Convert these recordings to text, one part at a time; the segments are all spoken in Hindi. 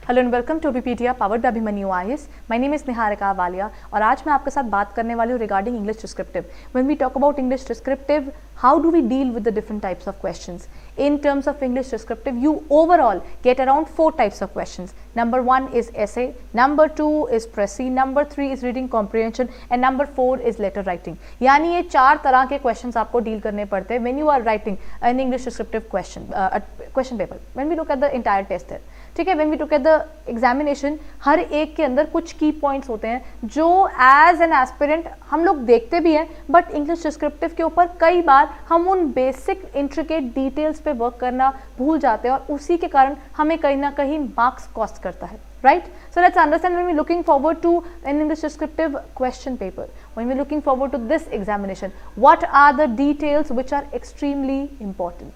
Hello and welcome to BPTA powered by Abhimanyu IAS. My name is Niharika Walia और आज मैं आपके साथ बात करने वाली हूँ regarding English descriptive. When we talk about English descriptive, how do we deal with the different types of questions? In terms of English descriptive, you overall get around 4 types of questions. Number 1 is essay, number 2 is précis, number 3 is reading comprehension and number 4 is letter writing. यानी ये 4 तरह के questions आपको deal करने पड़ते हैं when you are writing an English descriptive question paper. When we look at the entire test there, ठीक है, when we look at the examination, हर एक के अंदर कुछ की पॉइंट्स होते हैं जो एज एन एस्पिरेंट हम लोग देखते भी हैं, बट इंग्लिश डिस्क्रिप्टिव के ऊपर कई बार हम उन बेसिक इंट्रिकेट डिटेल्स पे वर्क करना भूल जाते हैं और उसी के कारण हमें कहीं ना कहीं मार्क्स कॉस्ट करता है, right? So let's understand when we looking forward to an English descriptive question paper, when we looking forward to this examination, what are the details which are extremely important,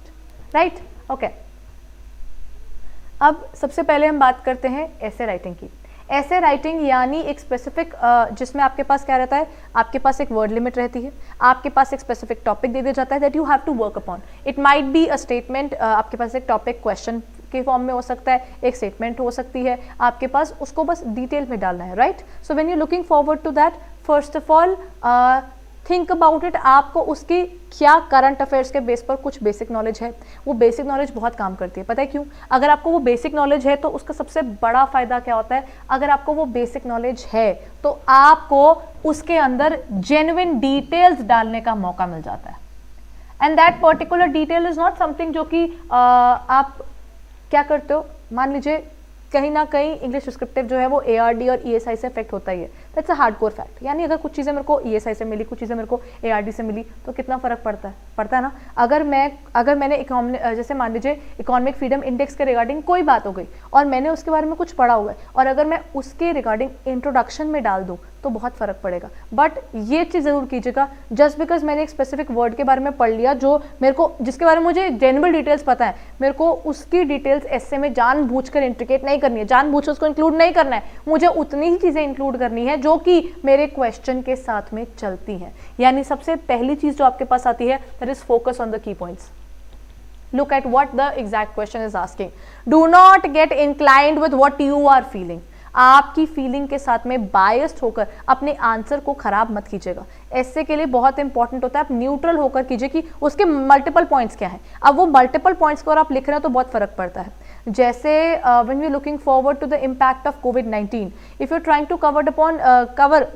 right? Okay, अब सबसे पहले हम बात करते हैं ऐसे राइटिंग की। ऐसे राइटिंग यानी एक स्पेसिफिक जिसमें आपके पास क्या रहता है, आपके पास एक वर्ड लिमिट रहती है, आपके पास एक स्पेसिफिक टॉपिक दे दिया जाता है that you have to work upon. It might be a statement, आपके पास एक टॉपिक क्वेश्चन के फॉर्म में हो सकता है, एक स्टेटमेंट हो सकती है, आपके पास उसको बस डिटेल में डालना है, right? So when you looking forward to that, first of all think about it, आपको उसकी क्या करंट अफेयर्स के बेस पर कुछ बेसिक नॉलेज है। वो बेसिक नॉलेज बहुत काम करती है, पता है क्यों? अगर आपको वो बेसिक नॉलेज है तो उसका सबसे बड़ा फायदा क्या होता है, अगर आपको वो बेसिक नॉलेज है तो आपको उसके अंदर जेन्युइन डिटेल्स डालने का मौका मिल जाता है। And that particular detail is not something जो कि आप क्या करते हो, मान लीजिए कहीं ना कहीं इंग्लिश डिस्क्रिप्टिव जो है वो ARD और ESI से इफेक्ट होता ही है। That's a hardcore fact. यानी अगर कुछ चीज़ें मेरे को ESI से मिली, कुछ चीज़ें मेरे को ARD से मिली, तो कितना फ़र्क पड़ता है ना। अगर मैंने जैसे मान लीजिए इकोनॉमिक फ्रीडम इंडेक्स के रिगार्डिंग कोई बात हो गई और मैंने उसके बारे में कुछ पढ़ा हुआ है और अगर मैं उसके रिगार्डिंग इंट्रोडक्शन में डाल दूँ तो बहुत फ़र्क पड़ेगा। बट ये चीज़ ज़रूर कीजिएगा, जस्ट बिकॉज मैंने एक स्पेसिफिक वर्ड के बारे में पढ़ लिया जो मेरे को, जिसके बारे में मुझे जेन्युइन डिटेल्स पता है, मेरे को उसकी डिटेल्स ऐसे में जानबूझकर इंट्रिकेट नहीं करनी है, जानबूझकर उसको इंक्लूड नहीं करना है। मुझे उतनी ही चीज़ें इंक्लूड करनी है जो कि मेरे क्वेश्चन के साथ में चलती हैं। यानी सबसे पहली चीज़ जो आपके पास आती है, that is focus on the key points. Look at what the exact question is asking. Do not get inclined with what you are feeling. आपकी फीलिंग के साथ में बायस्ड होकर अपने आंसर को खराब मत कीजिएगा। ऐसे के लिए बहुत इंपॉर्टेंट होता है आप न्यूट्रल होकर कीजिए कि उसके मल्टीपल पॉइंट्स क्या हैं। अब वो मल्टीपल पॉइंट्स को अगर आप लिख रहे हैं तो बहुत फर्क पड़ता है। जैसे when we looking forward to the impact of कोविड-19, if you trying to cover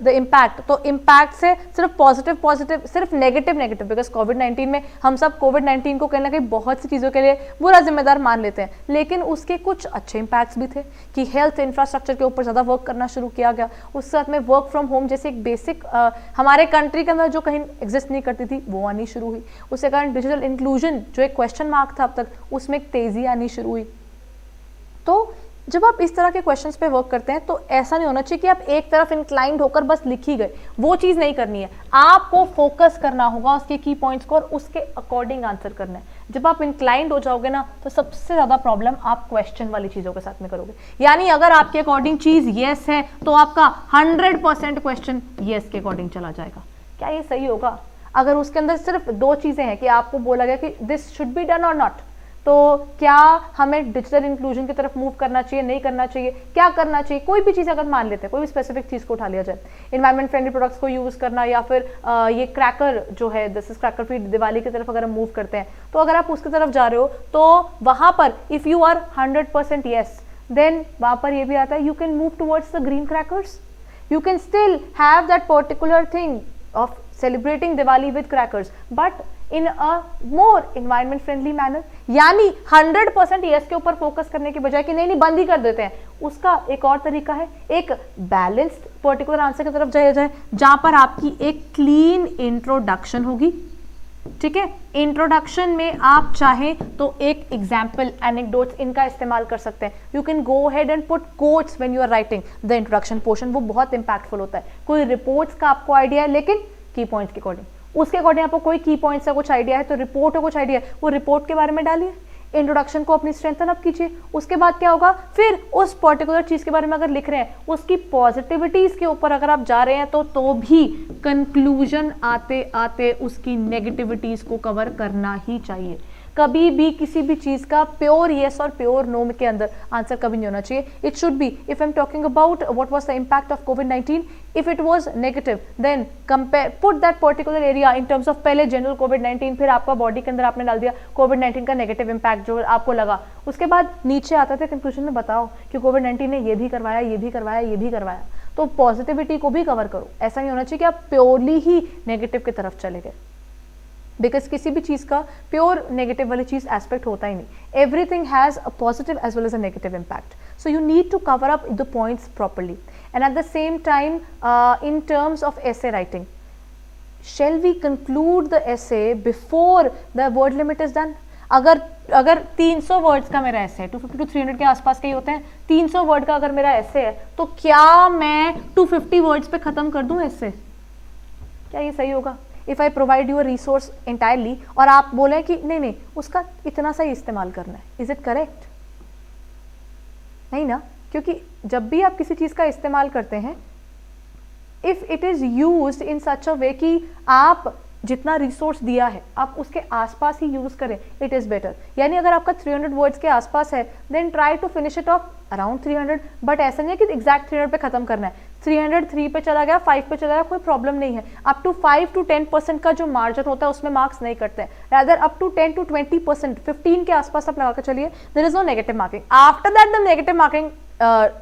the impact, तो इम्पैक्ट से सिर्फ पॉजिटिव, सिर्फ नेगेटिव, बिकॉज कोविड-19 में हम सब कोविड-19 को कहीं ना कहीं बहुत सी चीज़ों के लिए बुरा जिम्मेदार मान लेते हैं, लेकिन उसके कुछ अच्छे इम्पैक्ट्स भी थे कि हेल्थ इंफ्रास्ट्रक्चर के ऊपर ज़्यादा वर्क करना शुरू किया गया। उस साथ में वर्क फ्रॉम होम जैसे एक बेसिक हमारे कंट्री के अंदर जो कहीं एग्जिस्ट नहीं करती थी वो आनी शुरू हुई। उसके कारण डिजिटल इंक्लूजन जो एक क्वेश्चन मार्क था अब तक, उसमें एक तेज़ी आनी शुरू हुई। तो जब आप इस तरह के क्वेश्चंस पे वर्क करते हैं तो ऐसा नहीं होना चाहिए कि आप एक तरफ इंक्लाइंड होकर बस लिख ही गए, वो चीज़ नहीं करनी है। आपको फोकस करना होगा उसके की पॉइंट्स को और उसके अकॉर्डिंग आंसर करना है। जब आप इंक्लाइंड हो जाओगे ना तो सबसे ज़्यादा प्रॉब्लम आप क्वेश्चन वाली चीज़ों के साथ में करोगे। यानी अगर आपके अकॉर्डिंग चीज़ येस है तो आपका 100% क्वेश्चन येस के अकॉर्डिंग चला जाएगा। क्या ये सही होगा? अगर उसके अंदर सिर्फ 2 चीज़ें हैं कि आपको बोला गया कि दिस शुड बी डन और नॉट, तो क्या हमें डिजिटल इंक्लूजन की तरफ मूव करना चाहिए, नहीं करना चाहिए, क्या करना चाहिए, कोई भी चीज़ अगर मान लेते हैं, कोई भी स्पेसिफिक चीज़ को उठा लिया जाए, इन्वायरमेंट फ्रेंडली प्रोडक्ट्स को यूज़ करना या फिर ये क्रैकर जो है, this is cracker free Diwali की तरफ अगर हम मूव करते हैं, तो अगर आप उसकी तरफ जा रहे हो तो वहाँ पर if you are 100% yes, then वहाँ पर ये भी आता है you can move towards the green crackers, you can still have that particular thing of celebrating Diwali with crackers, but in a more environment friendly manner। यानी 100% यस के ऊपर फोकस करने के बजाय कि नहीं बंद ही कर देते हैं, उसका एक और तरीका है, एक बैलेंस्ड पर्टिकुलर आंसर की तरफ जाया जाए जहां पर आपकी एक क्लीन इंट्रोडक्शन होगी। ठीक है, इंट्रोडक्शन में आप चाहें तो एक एग्जाम्पल, एनेक्डोट्स, इनका इस्तेमाल कर सकते हैं। You can go head and put quotes when you are writing the introduction portion, वो बहुत इंपैक्टफुल होता है। कोई रिपोर्ट्स का आपको आइडिया है लेकिन की पॉइंट्स के अकॉर्डिंग, उसके अकॉर्डिंग आपको कोई की पॉइंट्स का कुछ आइडिया है तो रिपोर्ट का कुछ आइडिया है, वो रिपोर्ट के बारे में डालिए। इंट्रोडक्शन को अपनी स्ट्रेंथन अप कीजिए। उसके बाद क्या होगा, फिर उस पर्टिकुलर चीज़ के बारे में अगर लिख रहे हैं उसकी पॉजिटिविटीज़ के ऊपर अगर आप जा रहे हैं तो भी कंक्लूजन आते आते उसकी नेगेटिविटीज़ को कवर करना ही चाहिए। कभी भी किसी भी चीज़ का प्योर येस और प्योर नो के अंदर आंसर कभी नहीं होना चाहिए. It should be, if I am talking about what was the impact of covid, if it was negative then compare, put that particular area in terms of पहले जनरल कोविड-19, फिर आपका बॉडी के अंदर आपने डाल दिया कोविड-19 का नेगेटिव इम्पैक्ट जो आपको लगा, उसके बाद नीचे आता था कंक्लूजन में बताओ कि कोविड-19 ने ये भी करवाया, ये भी करवाया, ये भी करवाया. तो पॉजिटिविटी को भी कवर करो. ऐसा नहीं होना चाहिए कि आप प्योरली ही नेगेटिव की तरफ चले गए, बिकॉज किसी भी चीज़ का प्योर नेगेटिव वाली चीज़ एस्पेक्ट होता ही नहीं. Everything has a positive as well as a negative impact. So you need to cover up the points properly. And at the same time, in terms of essay writing, shall we conclude the essay before the word limit is done? अगर 300 वर्ड्स का मेरा essay, 250 to 300 के आसपास के ही होते हैं, 300 वर्ड का अगर मेरा essay है, तो क्या मैं 250 वर्ड्स पे खत्म कर दूं essay? क्या ये सही होगा? If I provide you a resource entirely और आप बोले कि नहीं उसका इतना सा ही इस्तेमाल करना है, is it correct? नहीं ना, क्योंकि जब भी आप किसी चीज़ का इस्तेमाल करते हैं, if it is used in such a way कि आप जितना रिसोर्स दिया है आप उसके आसपास ही यूज़ करें, इट इज़ बेटर. यानी अगर आपका 300 वर्ड्स के आसपास है, then try to finish it off around 300, but ऐसा नहीं है कि एग्जैक्ट 300 पे खत्म करना है. 303 पे चला गया, 5 पे चला गया, कोई प्रॉब्लम नहीं है. अप टू 5 to 10% का जो मार्जिन होता है उसमें मार्क्स नहीं करते हैं. रादर अप टू 10 to 20%, 15 के आसपास आप लगा कर चलिए, there is no negative marking. After that the negative marking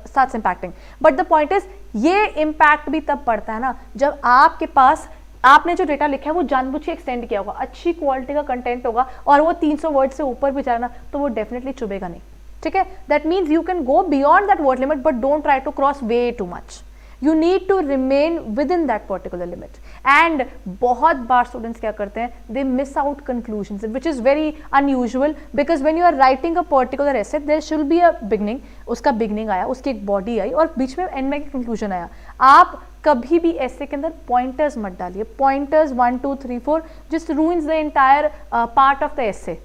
starts impacting. But the point is, ये इम्पैक्ट भी तब पड़ता है ना जब आपके पास आपने जो डेटा लिखा है वो जानबूझ के एक्सटेंड किया होगा, अच्छी क्वालिटी का कंटेंट होगा और वो 300 वर्ड से ऊपर भी जाना तो वो डेफिनेटली चुभेगा नहीं. ठीक है, that means you can go beyond that word limit but don't try to cross way too much. You need to remain within that particular limit. And बहुत बार students क्या करते हैं, they miss out conclusions, which is very unusual because when you are writing a particular essay, there should be a beginning. उसका beginning आया, उसकी एक body आई और बीच में end में conclusion आया. आप कभी भी essay के अंदर pointers मत डालिए. Pointers 1, 2, 3, 4 just ruins the entire part of the essay.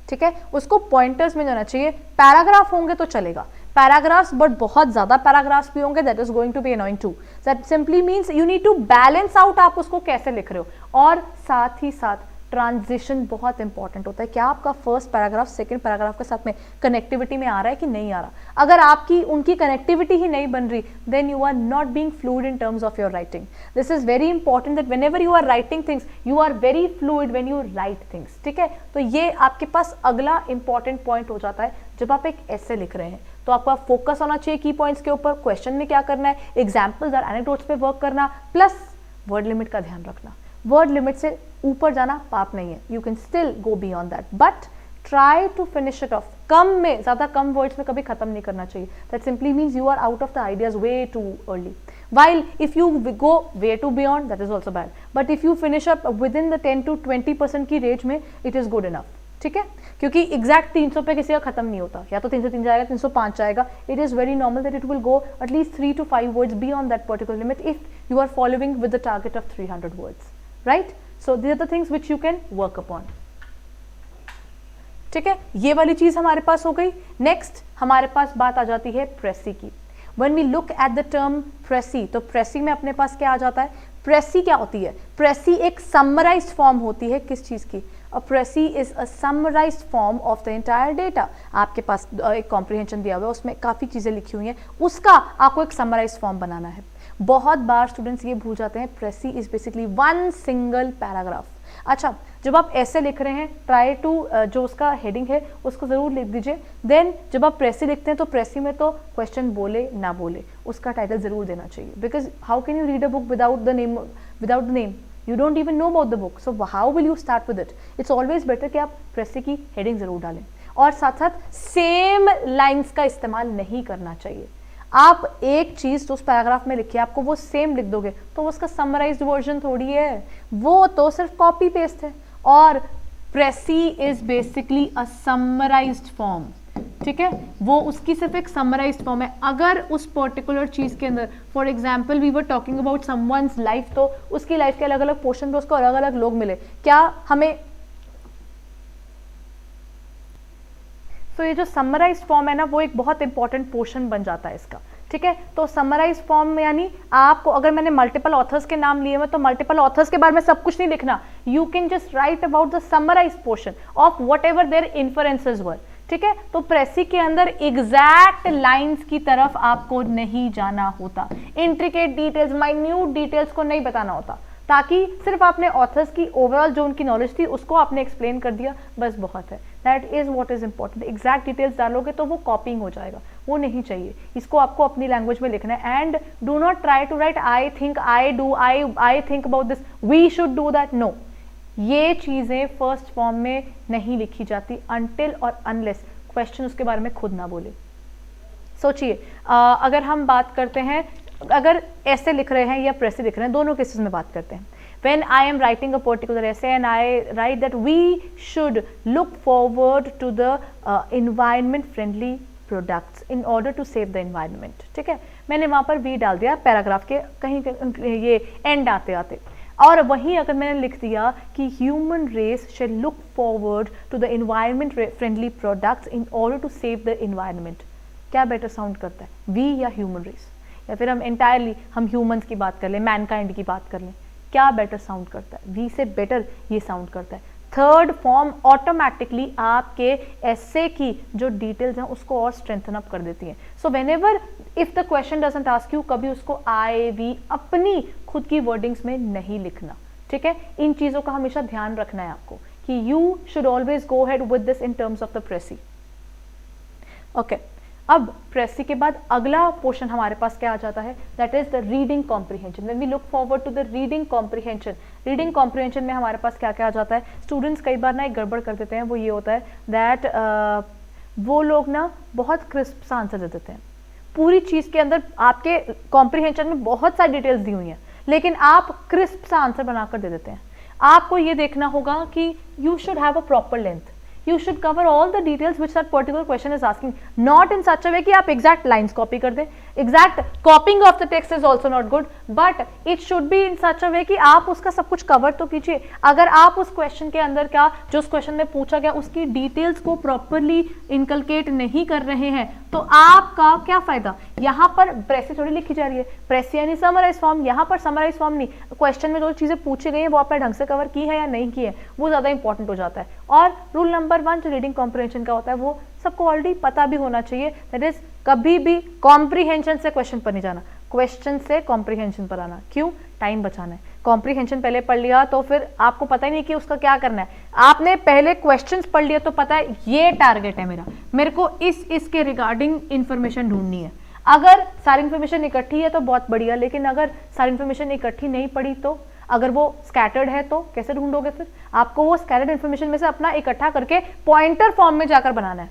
ठीक है, उसको पॉइंटर्स में जाना चाहिए. पैराग्राफ होंगे तो चलेगा, पैराग्राफ्स बट बहुत ज्यादा पैराग्राफ्स भी होंगे, that is going to be annoying too. That simply means you need to balance out आप उसको कैसे लिख रहे हो. और साथ ही साथ ट्रांजिशन बहुत इंपॉर्टेंट होता है. क्या आपका फर्स्ट पैराग्राफ सेकंड पैराग्राफ के साथ में कनेक्टिविटी में आ रहा है कि नहीं आ रहा. अगर आपकी उनकी कनेक्टिविटी ही नहीं बन रही, then you are not being fluid in terms of your writing. This is very important that whenever you are writing things, you are very fluid when you write things. ठीक है, तो ये आपके पास अगला इंपॉर्टेंट पॉइंट हो जाता है. जब आप एक ऐसे लिख रहे हैं तो आपका फोकस होना चाहिए की पॉइंट्स के ऊपर, क्वेश्चन में क्या करना है, एग्जाम्पल्स और एनेक्डोट्स पे वर्क करना, प्लस वर्ड लिमिट का ध्यान रखना. वर्ड लिमिट से ऊपर जाना पाप नहीं है, you can still go beyond that, but try to finish it off. कम में, ज्यादा कम वर्ड्स में कभी खत्म नहीं करना चाहिए. That simply means you are out of the ideas way too early. While if you go way too beyond, that is also bad. But if you finish up within the 10 to 20% की रेंज में, it is good enough. ठीक है, क्योंकि एग्जैक्ट 300 पे किसी का खत्म नहीं होता, या तो 303 जाएगा, 305 जाएगा. It is very normal that it will go at least 3 to 5 words beyond that particular limit if you are following with the target of 300 words. Right, so these are the things which you can work upon. ठीक है, ये वाली चीज हमारे पास हो गई. नेक्स्ट हमारे पास बात आ जाती है प्रेसी की. When we look at the term प्रेसी, तो प्रेसी में अपने पास क्या आ जाता है. प्रेसी क्या होती है, प्रेसी एक समराइज्ड फॉर्म होती है किस चीज की. A precis is a summarised form of the entire data. आपके पास एक कॉम्प्रिहेंशन दिया हुआ है, उसमें काफी चीजें लिखी हुई हैं, उसका आपको एक समराइज्ड फॉर्म बनाना है. बहुत बार स्टूडेंट्स ये भूल जाते हैं, precis is basically one single paragraph. अच्छा, जब आप ऐसे लिख रहे हैं, ट्राई टू जो उसका हेडिंग है उसको जरूर लिख दीजिए. देन जब आप प्रेसी लिखते हैं तो प्रेसी में तो क्वेश्चन बोले ना बोले उसका टाइटल जरूर देना चाहिए. Because how can you read a book without the name, you don't even know about the book, so how will you start with it? It's always better कि आप प्रेसी की हेडिंग जरूर डालें. और साथ साथ सेम लाइंस का इस्तेमाल नहीं करना चाहिए. आप एक चीज जो उस पैराग्राफ में लिखी है आपको वो सेम लिख दोगे तो उसका समराइज्ड वर्जन थोड़ी है, वो तो सिर्फ कॉपी पेस्ट है. और precis is basically a summarised form. ठीक है, वो उसकी सिर्फ एक समराइज्ड फॉर्म है. अगर उस पर्टिकुलर चीज के अंदर, for example we were talking about someone's life, तो उसकी लाइफ के अलग अलग पोर्शन पे उसको अलग अलग लोग मिले, क्या हमें तो ये जो समराइज्ड फॉर्म है ना वो एक बहुत इंपॉर्टेंट पोर्शन बन जाता है इसका. ठीक है। तो समराइज फॉर्म में यानी आपको, अगर मैंने मल्टीपल ऑथर्स के नाम लिए हैं तो मल्टीपल ऑथर्स के बारे में सब कुछ नहीं लिखना, you can just write about the summarise portion of whatever there inferences were, ठीक है। तो प्रेसी के अंदर एग्जैक्ट लाइंस की तरफ आपको नहीं जाना होता, इंट्रिकेट डिटेल्स, माइन्यूट डिटेल्स को नहीं बताना होता, ताकि सिर्फ आपने ऑथर्स की ओवरऑल जो उनकी नॉलेज थी उसको आपने एक्सप्लेन कर दिया, बस बहुत है। That is what is important. Exact details डालोगे तो वो कॉपिंग हो जाएगा, वो नहीं चाहिए। इसको आपको अपनी लैंग्वेज में लिखना है। And do not try to write I think, I do, I think about this, we should do that, no. ये चीजें फर्स्ट फॉर्म में नहीं लिखी जाती अनटिल और अनलेस क्वेश्चन उसके बारे में खुद ना बोले। सोचिए, अगर हम बात करते हैं, अगर ऐसे लिख रहे हैं या प्रेसी लिख रहे हैं, दोनों केसेस में बात करते हैं। When I am writing a particular essay and I write that we should look forward to the environment friendly products in order to save the environment, ठीक है, मैंने वहाँ पर we डाल दिया पैराग्राफ के कहीं ये एंड आते आते। और वहीं अगर मैंने लिख दिया कि human race shall look forward to the environment friendly products in order to save the environment, क्या बेटर साउंड करता है, वी या ह्यूमन रेस? या फिर हम एंटायरली हम ह्यूमंस की बात कर लें, मैनकाइंड की बात कर लें, क्या बेटर साउंड करता है? वी से बेटर ये साउंड करता है। थर्ड फॉर्म ऑटोमेटिकली आपके एसे की जो डिटेल्स हैं उसको और स्ट्रेंथन अप कर देती हैं। So whenever if the question doesn't ask you, कभी उसको आई वी अपनी खुद की वर्डिंग्स में नहीं लिखना, ठीक है। इन चीजों का हमेशा ध्यान रखना है आपको कि you should always go head with this in terms of the precis. Okay, अब प्रेसी के बाद अगला पोर्शन हमारे पास क्या आ जाता है, that is the reading comprehension. When we look forward to the reading comprehension, reading comprehension में हमारे पास क्या क्या आ जाता है? स्टूडेंट्स कई बार ना एक गड़बड़ कर देते हैं, वो ये होता है दैट वो लोग ना बहुत क्रिस्प सा आंसर दे देते हैं। पूरी चीज के अंदर आपके कॉम्प्रिहेंशन में बहुत सारी डिटेल्स दी हुई हैं, लेकिन आप क्रिस्प सा आंसर बनाकर दे देते हैं। आपको ये देखना होगा कि you should have a proper length, you should cover all the details which that particular question is asking, not in such a way कि आप exact lines copy कर दें। exact copying of the text is also not good, but it should be in such a way कि आप उसका सब कुछ cover तो कीजिए। अगर आप उस question के अंदर क्या जो उस question में पूछा गया उसकी details को properly inculcate नहीं कर रहे हैं तो आपका क्या फायदा? यहाँ पर प्रेसी थोड़ी लिखी जा रही है, प्रेसी यानी समराइज फॉर्म, यहाँ पर समराइज फॉर्म नहीं, क्वेश्चन में जो चीजें पूछी गई हैं वो आपने ढंग से कवर की है या नहीं की है, वो ज्यादा इंपॉर्टेंट हो जाता है। और रूल नंबर 1 जो रीडिंग कॉम्प्रिहेंशन का होता है वो सबको ऑलरेडी पता भी होना चाहिए, दैट इज कभी भी कॉम्प्रिहेंशन से क्वेश्चन पर नहीं जाना, क्वेश्चन से कॉम्प्रिहेंशन पर आना। क्यों? टाइम बचाना है। कॉम्प्रिहेंशन पहले पढ़ लिया तो फिर आपको पता ही नहीं कि उसका क्या करना है। आपने पहले क्वेश्चंस पढ़ लिया तो पता है ये टारगेट है मेरे को इसके रिगार्डिंग इंफॉर्मेशन ढूंढनी है। अगर सारी इंफॉर्मेशन इकट्ठी है तो बहुत बढ़िया, लेकिन अगर सारी इंफॉर्मेशन इकट्ठी नहीं पड़ी तो, अगर वो स्कैटर्ड है तो कैसे ढूंढोगे? फिर आपको वो स्कैटर्ड इंफॉर्मेशन में से अपना इकट्ठा करके पॉइंटर फॉर्म में जाकर बनाना है।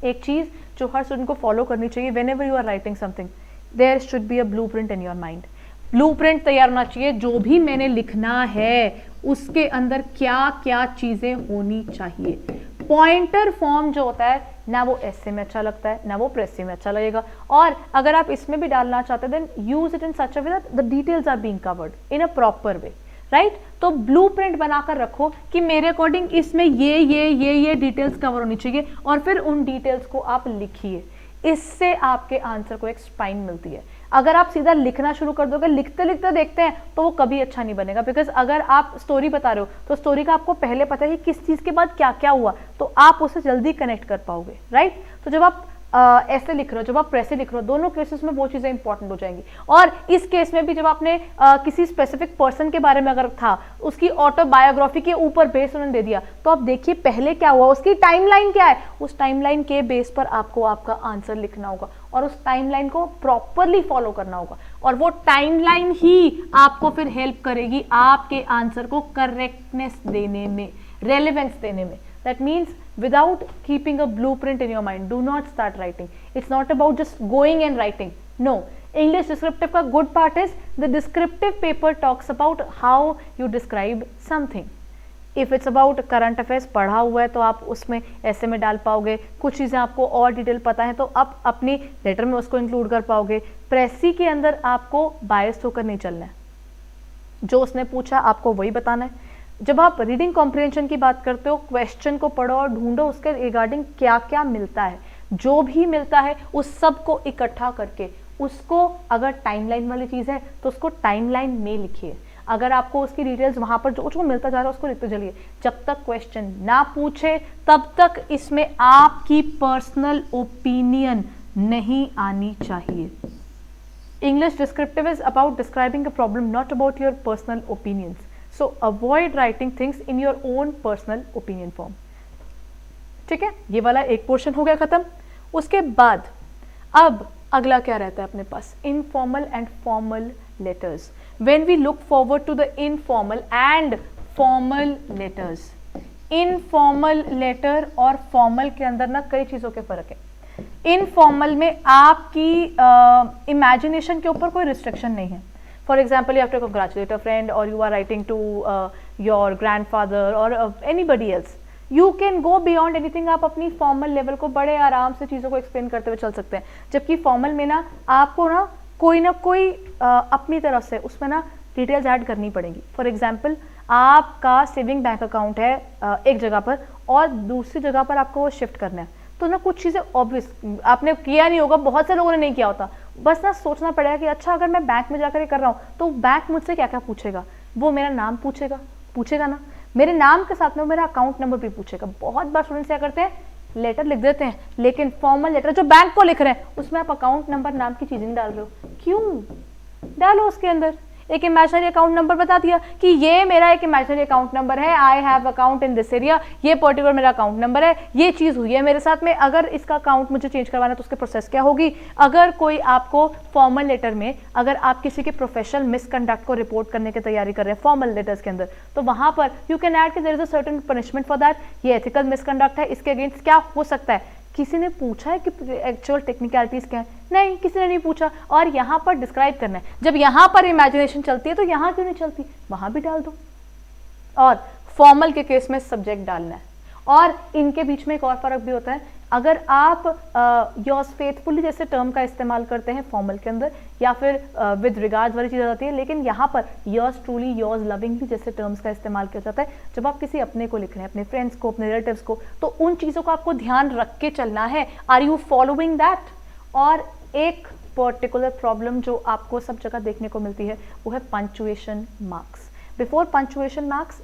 एक चीज जो हर स्टूडेंट को फॉलो करनी चाहिए, whenever you are writing something there should be a blueprint in your mind. Blueprint तैयार होना चाहिए, जो भी मैंने लिखना है उसके अंदर क्या क्या चीजें होनी चाहिए। पॉइंटर फॉर्म जो होता है ना वो एसे में अच्छा लगता है ना वो प्रेसी में अच्छा लगेगा, और अगर आप इसमें भी डालना चाहते हैं then use it in such a way that the details are being covered in a proper way, right. तो ब्लूप्रिंट बनाकर रखो कि मेरे अकॉर्डिंग इसमें ये डिटेल्स कवर होनी चाहिए, और फिर उन डिटेल्स को आप लिखिए। इससे आपके आंसर को एक स्पाइन मिलती है। अगर आप सीधा लिखना शुरू कर दोगे, लिखते लिखते देखते हैं तो वो कभी अच्छा नहीं बनेगा, बिकॉज अगर आप स्टोरी बता रहे हो तो स्टोरी का आपको पहले पता है कि किस चीज के बाद क्या क्या हुआ, तो आप उससे जल्दी कनेक्ट कर पाओगे, राइट। तो जब आप ऐसे लिख रहे हो, जब आप प्रेसी लिख रहे हो, दोनों केसेस में वो चीजें इंपॉर्टेंट हो जाएंगी। और इस केस में भी जब आपने किसी स्पेसिफिक पर्सन के बारे में अगर था, उसकी ऑटोबायोग्राफी के ऊपर बेस उन्होंने दे दिया, तो आप देखिए पहले क्या हुआ, उसकी टाइमलाइन क्या है, उस टाइमलाइन के बेस पर आपको आपका आंसर लिखना होगा और उस टाइमलाइन को प्रॉपरली फॉलो करना होगा, और वो टाइमलाइन ही आपको फिर हेल्प करेगी आपके आंसर को करेक्टनेस देने में, रेलेवेंस देने में। That means without keeping a blueprint in your mind, do not start writing. It's not about just going and writing. No. English descriptive का good part is the descriptive paper talks about how you describe something. If it's about current affairs पढ़ा हुआ है तो आप उसमें ऐसे में डाल पाओगे, कुछ चीज़ें आपको और डिटेल पता है तो आप अपनी लेटर में उसको इंक्लूड कर पाओगे। प्रेसी के अंदर आपको बायस्ड होकर नहीं चलना है, जो उसने पूछा आपको वही बताना है। जब आप रीडिंग कॉम्प्रिहेंशन की बात करते हो, क्वेश्चन को पढ़ो और ढूंढो उसके रिगार्डिंग क्या क्या मिलता है। जो भी मिलता है उस सब को इकट्ठा करके उसको, अगर टाइमलाइन वाली चीज़ है तो उसको टाइमलाइन में लिखिए, अगर आपको उसकी डिटेल्स वहाँ पर जो जो मिलता जा रहा है उसको लिखते चलिए। जब तक क्वेश्चन ना पूछे तब तक इसमें आपकी पर्सनल ओपिनियन नहीं आनी चाहिए। English descriptive is about describing a problem, not about your personal opinions. So avoid writing things in your own personal opinion form. ठीक है, ये वाला एक पोर्शन हो गया खत्म। उसके बाद अब अगला क्या रहता है अपने पास, informal and formal letters. When we look forward to the informal and formal letters, informal letter और फॉर्मल के अंदर ना कई चीज़ों के फर्क है। इनफॉर्मल में आपकी इमेजिनेशन के ऊपर कोई रिस्ट्रिक्शन नहीं है। For example, you have to congratulate a friend और you are writing to your grandfather और anybody else, you can go beyond anything. आप अपनी फॉर्मल लेवल को बड़े आराम से चीज़ों को एक्सप्लेन करते हुए चल सकते हैं, जबकि फॉर्मल में ना आपको ना कोई अपनी तरफ से उसमें ना डिटेल्स ऐड करनी पड़ेंगी। फॉर एग्जाम्पल, आपका सेविंग बैंक अकाउंट है एक जगह पर और दूसरी जगह पर आपको वो शिफ्ट करना है, तो ना कुछ चीज़ें ऑब्वियस आपने किया नहीं होगा, बहुत से लोगों ने नहीं किया होता, बस ना सोचना पड़ेगा कि अच्छा अगर मैं बैंक में जाकर ये कर रहा हूँ तो बैंक मुझसे क्या क्या पूछेगा। वो मेरा नाम पूछेगा ना, मेरे नाम के साथ में मेरा अकाउंट नंबर भी पूछेगा। बहुत बार स्टूडेंट्स क्या करते हैं, लेटर लिख देते हैं, लेकिन फॉर्मल लेटर जो बैंक को लिख रहे हैं उसमें आप अकाउंट नंबर नाम की चीज़ें नहीं डाल रहे हो। क्यों डालो, उसके अंदर एक इमेजिनरी अकाउंट नंबर बता दिया कि ये मेरा एक इमेजिनरी अकाउंट नंबर है, I have account in this area, ये पर्टिकुलर मेरा अकाउंट नंबर है, ये चीज़ हुई है मेरे साथ में, अगर इसका अकाउंट मुझे चेंज करवाना है तो उसके प्रोसेस क्या होगी। अगर कोई आपको फॉर्मल लेटर में, अगर आप किसी के प्रोफेशनल मिसकंडक्ट को रिपोर्ट करने की तैयारी कर रहे हैं फॉर्मल लेटर्स के अंदर, तो वहाँ पर यू कैन ऐड कि there is a certain punishment for that, ये एथिकल मिसकंडक्ट है, इसके अगेंस्ट क्या हो सकता है। किसी ने पूछा है कि एक्चुअल टेक्निकलिटीज़ क्या है? नहीं, किसी ने नहीं पूछा। और यहाँ पर डिस्क्राइब करना है, जब यहाँ पर इमेजिनेशन चलती है तो यहाँ क्यों नहीं चलती, वहाँ भी डाल दो। और फॉर्मल के केस में सब्जेक्ट डालना है। और इनके बीच में एक और फर्क भी होता है, अगर आप योर्स फेथफुली जैसे टर्म का इस्तेमाल करते हैं फॉर्मल के अंदर, या फिर विद रिगार्ड्स वाली चीज़ आ जाती है, लेकिन यहाँ पर योर्स ट्रूली, योर्स लविंगली जैसे टर्म्स का इस्तेमाल किया जाता है जब आप किसी अपने को लिख रहे हैं, अपने फ्रेंड्स को, अपने रिलेटिव्स को, तो उन चीज़ों को आपको ध्यान रख के चलना है। Are you following that? और एक पर्टिकुलर प्रॉब्लम जो आपको सब जगह देखने को मिलती है वो है punctuation marks. Before punctuation marks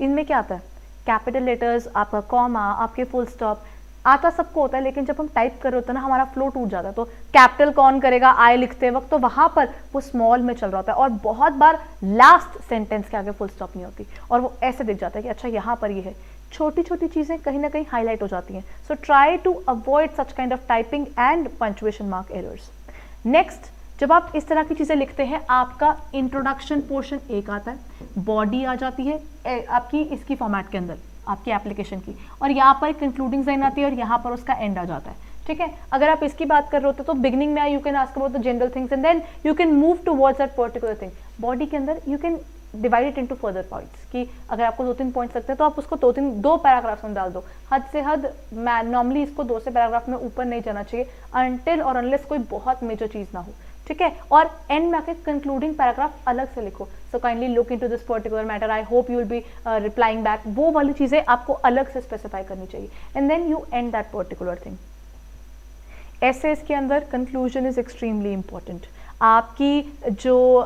इनमें क्या आता है, कैपिटल लेटर्स, आपका कॉमा, आपके फुल स्टॉप आता सबको होता है, लेकिन जब हम टाइप कर रहे होते हैं ना हमारा फ्लो टूट जाता है, तो कैपिटल कौन करेगा आई लिखते वक्त, तो वहाँ पर वो स्मॉल में चल रहा होता है और बहुत बार लास्ट सेंटेंस के आगे फुल स्टॉप नहीं होती और वो ऐसे दिख जाता है कि अच्छा यहाँ पर ये है। छोटी छोटी चीज़ें कहीं ना कहीं हाईलाइट हो जाती हैं। So try to avoid such kind of typing and punctuation mark errors. Next, जब आप इस तरह की चीज़ें लिखते हैं, आपका इंट्रोडक्शन पोर्शन एक आता है, बॉडी आ जाती है आपकी इसकी फॉर्मेट के अंदर, आपकी एप्लीकेशन की, और यहाँ पर कंक्लूडिंग लाइन आती है और यहाँ पर उसका एंड आ जाता है। ठीक है, अगर आप इसकी बात कर रहे होते तो बिगनिंग में you can ask about the general things and then you can move towards that particular thing. Body के अंदर you can divide it into further points, कि अगर आपको 2-3 पॉइंट्स लगते हैं तो आप उसको 2 पैराग्राफ्स में डाल दो। हद से हद नॉर्मली इसको 2 से पैराग्राफ में ऊपर नहीं जाना चाहिए अनटिल और अनलेस कोई बहुत मेजर चीज़ ना हो। ठीक है, और एंड में आके कंक्लूडिंग पैराग्राफ अलग से लिखो, so kindly look into this particular matter, I hope you will be replying back, वो वाली चीज़ें आपको अलग से स्पेसिफाई करनी चाहिए and then you and that particular thing. Essays के अंदर कंक्लूजन इज एक्सट्रीमली इंपॉर्टेंट। आपकी जो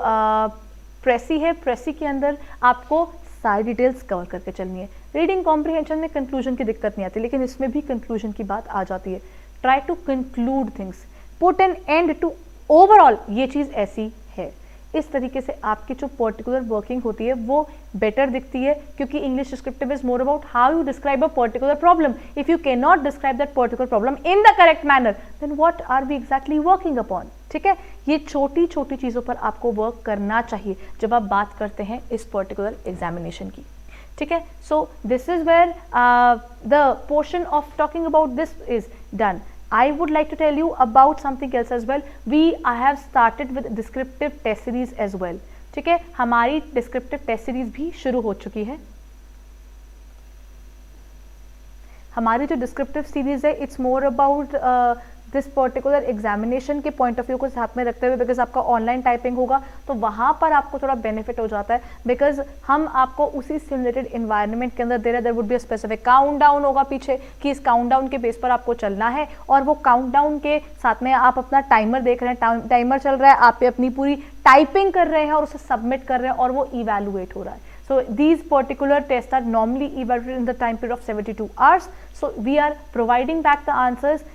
प्रेसी है, प्रेसी के अंदर आपको सारी डिटेल्स कवर करके चलनी है। रीडिंग कॉम्प्रिहेंशन में कंक्लूजन की दिक्कत नहीं आती, लेकिन इसमें भी कंक्लूजन की बात आ जाती है। Try to conclude things, put an end to overall, ये चीज़ ऐसी है। इस तरीके से आपकी जो पर्टिकुलर वर्किंग होती है वो बेटर दिखती है, क्योंकि English descriptive is more about how you describe a particular problem. If you can not describe that particular problem in the correct manner, then what are we exactly working upon. ठीक है, ये छोटी छोटी चीज़ों पर आपको वर्क करना चाहिए जब आप बात करते हैं इस पर्टिकुलर एग्जामिनेशन की। ठीक है, so this is where the portion of talking about this is done. I would like to tell you about something else as well. I have started with descriptive test series as well. ठीक है, हमारी descriptive test series भी शुरू हो चुकी है। हमारी जो descriptive series है, it's more about this particular examination के पॉइंट ऑफ व्यू को साथ में रखते हुए, बिकॉज आपका ऑनलाइन टाइपिंग होगा तो वहाँ पर आपको थोड़ा बेनिफिट हो जाता है, बिकॉज हम आपको उसी सिमुलेटेड इन्वायरमेंट के अंदर दे रहे हैं। There would be a specific count down होगा पीछे कि इस काउंट डाउन के बेस पर आपको चलना है, और वो काउंट डाउन के साथ में आप अपना टाइमर देख रहे हैं, टाइमर चल रहा है, आप पे अपनी पूरी टाइपिंग कर रहे हैं और उसे सबमिट कर रहे हैं और वो इवैल्यूएट हो रहा है। So these particular tests are normally evaluated in the time period of 72 hours. So we are providing back the answers.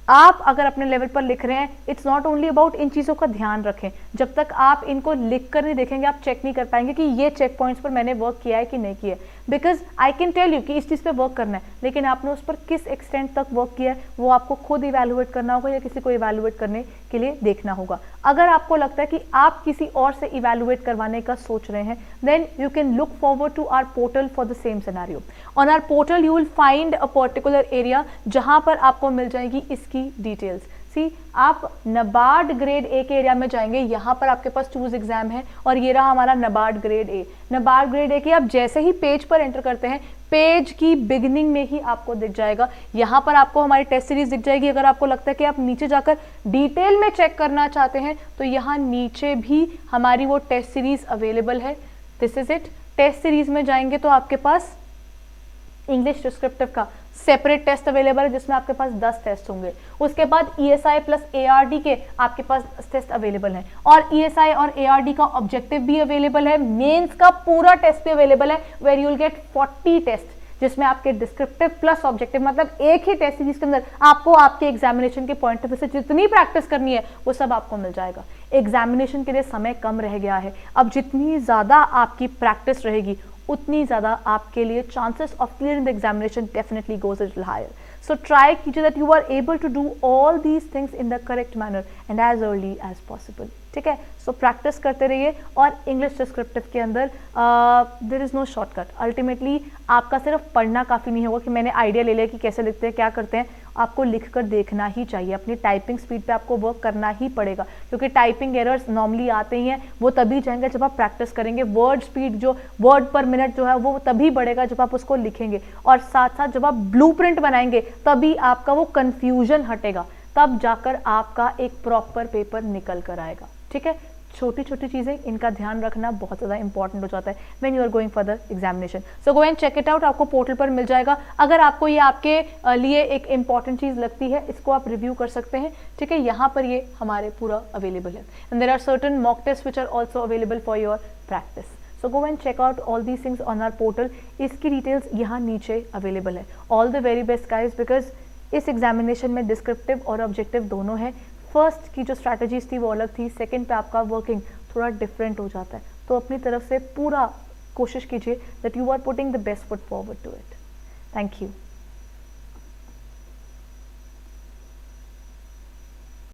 आप अगर अपने लेवल पर लिख रहे हैं, it's not only about in चीज़ों का ध्यान रखें, जब तक आप इनको लिख कर नहीं देखेंगे आप चेक नहीं कर पाएंगे कि ये चेक पॉइंट्स पर मैंने वर्क किया है कि नहीं किया है, because I can tell you कि इस चीज़ पे वर्क करना है, लेकिन आपने उस पर किस एक्सटेंट तक वर्क किया है वो आपको खुद इवैल्यूएट करना होगा या किसी को इवैल्यूएट करने के लिए देखना होगा। अगर आपको लगता है कि आप किसी और से इवैल्यूएट करवाने का सोच रहे हैं, then you can look forward to our portal for the same scenario. On our portal you will find a particular area जहां पर आपको मिल जाएगी इसकी डिटेल्स। सी, आप नबार्ड ग्रेड ए के एरिया में जाएंगे, यहाँ पर आपके पास चूज एग्जाम है और ये रहा हमारा NABARD grade A. NABARD grade A की आप जैसे ही पेज पर एंटर करते हैं, पेज की बिगिनिंग में ही आपको दिख जाएगा, यहाँ पर आपको हमारी टेस्ट सीरीज दिख जाएगी। अगर आपको लगता है कि आप नीचे जाकर डिटेल में चेक करना चाहते हैं तो यहाँ नीचे भी हमारी वो टेस्ट सीरीज अवेलेबल है। This is it. Test series में जाएंगे तो आपके पास इंग्लिश डिस्क्रिप्टिव का सेपरेट टेस्ट अवेलेबल है जिसमें आपके पास 10 टेस्ट होंगे। उसके बाद ESI प्लस ARD के आपके पास टेस्ट अवेलेबल हैं, और ESI और ARD का ऑब्जेक्टिव भी अवेलेबल है, मेंस का पूरा टेस्ट भी अवेलेबल है, where you will get 40 test जिसमें आपके डिस्क्रिप्टिव प्लस ऑब्जेक्टिव, मतलब एक ही टेस्ट सीरीज के अंदर आपको आपके एग्जामिनेशन के पॉइंट ऑफ व्यू से जितनी प्रैक्टिस करनी है वो सब आपको मिल जाएगा। एग्जामिनेशन के लिए समय कम रह गया है, अब जितनी ज़्यादा आपकी प्रैक्टिस रहेगी उतनी ज़्यादा आपके लिए chances of clearing the examination definitely goes a little higher. So try कीजिए that you are able to do all these things in the correct manner and as early as possible. ठीक है, सो प्रैक्टिस करते रहिए। और इंग्लिश डिस्क्रिप्टिव के अंदर there is no shortcut. Ultimately आपका सिर्फ पढ़ना काफ़ी नहीं होगा कि मैंने आइडिया ले लिया कि कैसे लिखते हैं क्या करते हैं, आपको लिख कर देखना ही चाहिए। अपनी टाइपिंग स्पीड पे आपको वर्क करना ही पड़ेगा, क्योंकि टाइपिंग एरर्स नॉर्मली आते ही हैं, वो तभी जाएंगे जब आप प्रैक्टिस करेंगे। वर्ड स्पीड जो वर्ड पर मिनट जो है वो तभी बढ़ेगा जब आप उसको लिखेंगे, और साथ साथ जब आप ब्लूप्रिंट बनाएंगे तभी आपका वो कन्फ्यूजन हटेगा, तब जाकर आपका एक प्रॉपर पेपर निकल कर आएगा। ठीक है, छोटी छोटी चीज़ें इनका ध्यान रखना बहुत ज़्यादा इंपॉर्टेंट हो जाता है when you are going for the examination. So go and check it out, आपको पोर्टल पर मिल जाएगा। अगर आपको ये आपके लिए एक इंपॉर्टेंट चीज़ लगती है, इसको आप रिव्यू कर सकते हैं। ठीक है, यहाँ पर ये हमारे पूरा अवेलेबल है, and there are certain mock test which are also available for your practice. So go and check out all these things on our portal. इसकी डिटेल्स यहाँ नीचे अवेलेबल है। All the very best guys, because इस एग्जामिनेशन में डिस्क्रिप्टिव और ऑब्जेक्टिव दोनों है। फर्स्ट की जो स्ट्रैटेजीज थी वो अलग थी, सेकंड पे आपका वर्किंग थोड़ा डिफरेंट हो जाता है। तो अपनी तरफ से पूरा कोशिश कीजिए that you are putting the best foot forward to it. Thank you.